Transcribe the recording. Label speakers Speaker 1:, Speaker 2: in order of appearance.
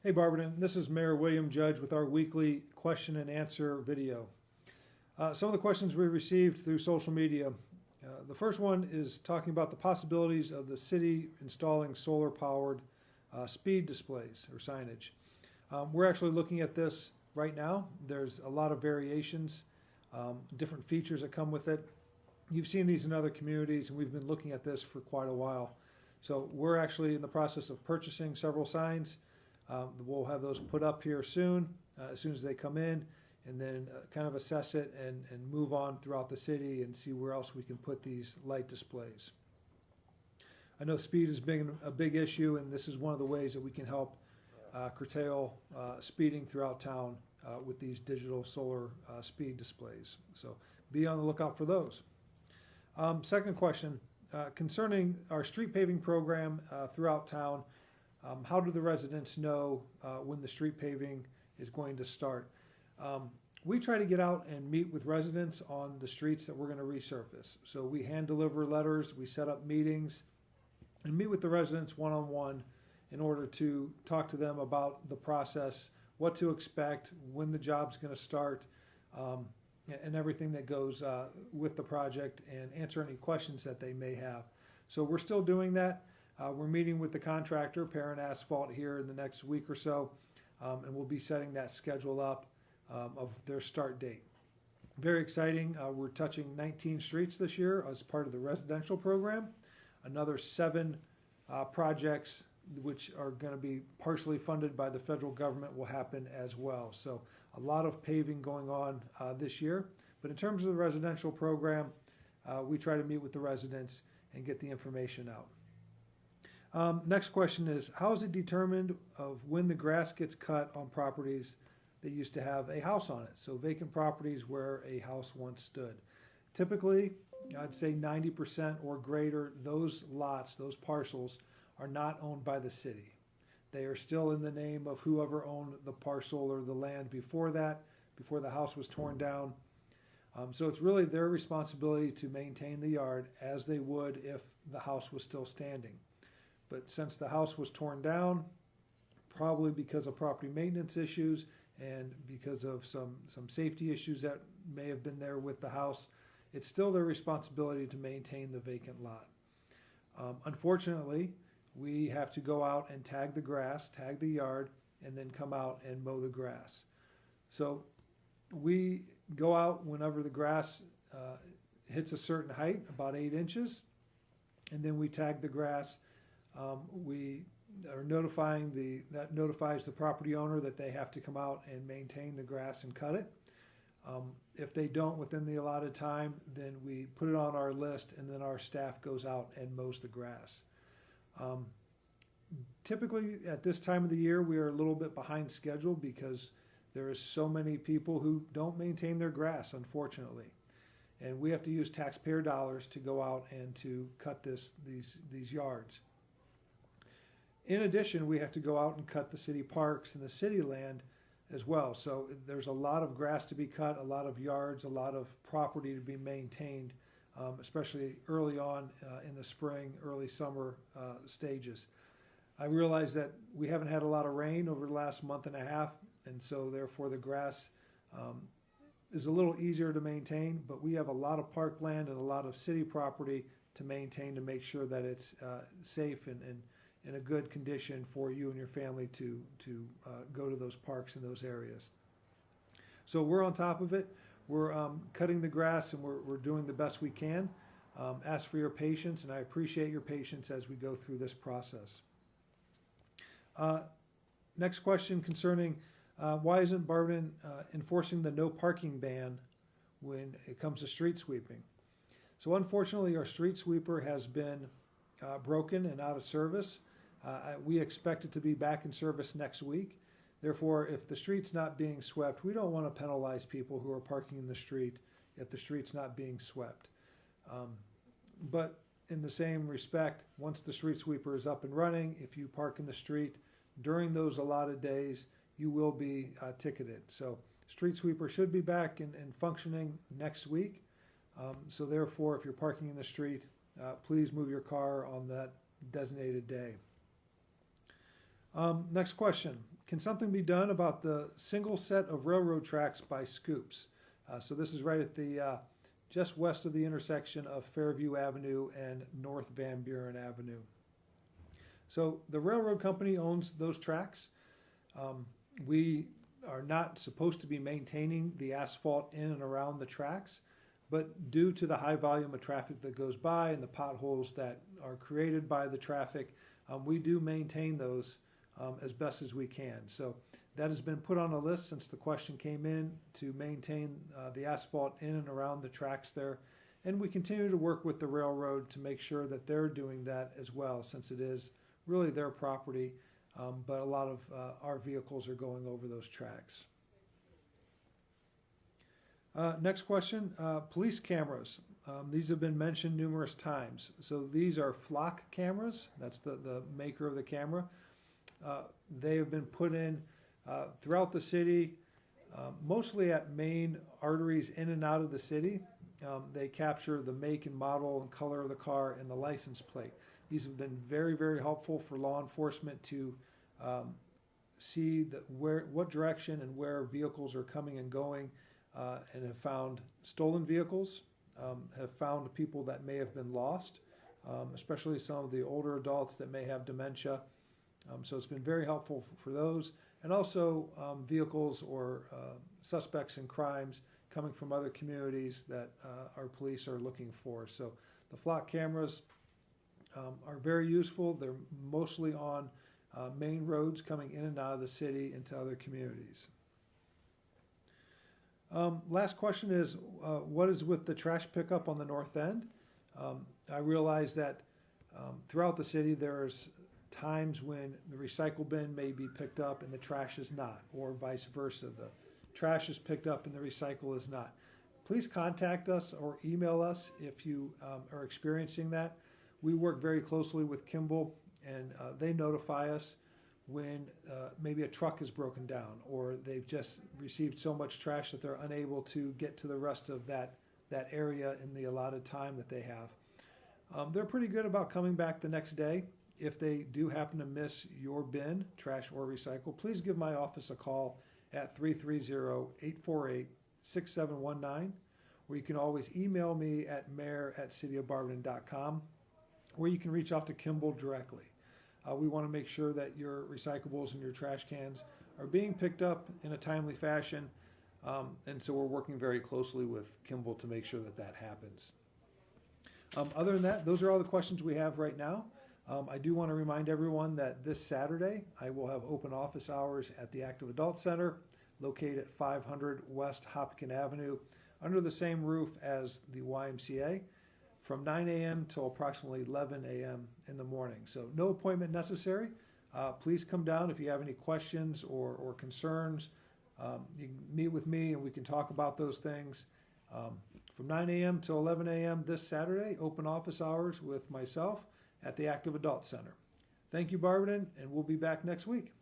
Speaker 1: Hey Barberton, this is Mayor William Judge with our weekly question and answer video. Some of the questions we received through social media. The first one is talking about the possibilities of the city installing solar powered speed displays or signage. We're actually looking at this right now. There's a lot of variations, different features that come with it. You've seen these in other communities, and we've been looking at this for quite a while. So we're actually in the process of purchasing several signs. We'll have those put up here soon as they come in, and then kind of assess it and move on throughout the city and see where else we can put these light displays. I know speed has been a big issue, and this is one of the ways that we can help curtail speeding throughout town with these digital solar speed displays. So be on the lookout for those. Second question, concerning our street paving program throughout town. How do the residents know when the street paving is going to start? We try to get out and meet with residents on the streets that we're going to resurface. So we hand deliver letters, we set up meetings, and meet with the residents one-on-one in order to talk to them about the process, what to expect, when the job's going to start, and everything that goes with the project, and answer any questions that they may have. So we're still doing that. We're meeting with the contractor, Parent Asphalt, here in the next week or so, and we'll be setting that schedule up of their start date. Very exciting. We're touching 19 streets this year as part of the residential program. Another 7 projects, which are going to be partially funded by the federal government, will happen as well. So a lot of paving going on this year. But in terms of the residential program, we try to meet with the residents and get the information out. Next question is, how is it determined of when the grass gets cut on properties that used to have a house on it? So vacant properties where a house once stood. Typically, I'd say 90% or greater, those lots, those parcels, are not owned by the city. They are still in the name of whoever owned the parcel or the land before that, before the house was torn down. So it's really their responsibility to maintain the yard as they would if the house was still standing. But since the house was torn down, probably because of property maintenance issues and because of some safety issues that may have been there with the house, it's still their responsibility to maintain the vacant lot. Unfortunately, we have to go out and tag the grass, tag the yard, and then come out and mow the grass. So we go out whenever the grass hits a certain height, about 8 inches, and then we tag the grass. We are that notifies the property owner that they have to come out and maintain the grass and cut it. If they don't within the allotted time, then we put it on our list, and then our staff goes out and mows the grass. Typically at this time of the year, we are a little bit behind schedule because there is so many people who don't maintain their grass, unfortunately. And we have to use taxpayer dollars to go out and to cut these yards. In addition, we have to go out and cut the city parks and the city land as well. So there's a lot of grass to be cut, a lot of yards, a lot of property to be maintained, especially early on in the spring, early summer stages. I realize that we haven't had a lot of rain over the last month and a half, and so therefore the grass is a little easier to maintain, but we have a lot of parkland and a lot of city property to maintain to make sure that it's safe and in a good condition for you and your family to go to those parks in those areas. So we're on top of it. We're cutting the grass, and we're doing the best we can. Ask for your patience, and I appreciate your patience as we go through this process. Next question concerning why isn't Barberton enforcing the no parking ban when it comes to street sweeping? So unfortunately, our street sweeper has been broken and out of service. We expect it to be back in service next week. Therefore, if the street's not being swept, we don't want to penalize people who are parking in the street if the street's not being swept. But in the same respect, once the street sweeper is up and running, if you park in the street during those allotted days, you will be ticketed. So street sweeper should be back and functioning next week. So therefore, if you're parking in the street, please move your car on that designated day. Next question. Can something be done about the single set of railroad tracks by Scoops? So this is right at the just west of the intersection of Fairview Avenue and North Van Buren Avenue. So the railroad company owns those tracks. We are not supposed to be maintaining the asphalt in and around the tracks, but due to the high volume of traffic that goes by and the potholes that are created by the traffic, we do maintain those as best as we can. So that has been put on a list since the question came in to maintain the asphalt in and around the tracks there. And we continue to work with the railroad to make sure that they're doing that as well, since it is really their property, but a lot of our vehicles are going over those tracks. Next question, police cameras. These have been mentioned numerous times. So these are Flock cameras. That's the maker of the camera. They have been put in throughout the city, mostly at main arteries in and out of the city. They capture the make and model and color of the car and the license plate. These have been very, very helpful for law enforcement to see what direction and where vehicles are coming and going, and have found stolen vehicles, have found people that may have been lost, especially some of the older adults that may have dementia. So it's been very helpful for those, and also vehicles or suspects in crimes coming from other communities that our police are looking for. So the Flock cameras are very useful. They're mostly on main roads coming in and out of the city into other communities. Last question is, what is with the trash pickup on the north end? I realize that throughout the city there's times when the recycle bin may be picked up and the trash is not, or vice versa. The trash is picked up and the recycle is not. Please contact us or email us if you are experiencing that. We work very closely with Kimball, and they notify us when maybe a truck is broken down, or they've just received so much trash that they're unable to get to the rest of that area in the allotted time that they have. They're pretty good about coming back the next day. If they do happen to miss your bin, trash or recycle, please give my office a call at 330-848-6719, or you can always email me at mayor@cityofbarberton.com, or you can reach out to Kimball directly. We want to make sure that your recyclables and your trash cans are being picked up in a timely fashion, and so we're working very closely with Kimball to make sure that that happens. Other than that, those are all the questions we have right now. I do want to remind everyone that this Saturday I will have open office hours at the Active Adult Center, located at 500 West Hopkins Avenue, under the same roof as the YMCA, from 9 a.m. till approximately 11 a.m. in the morning. So no appointment necessary. Please come down if you have any questions or concerns. You can meet with me and we can talk about those things. From 9 a.m. till 11 a.m. this Saturday, open office hours with myself at the Active Adult Center. Thank you, Barberton, and we'll be back next week.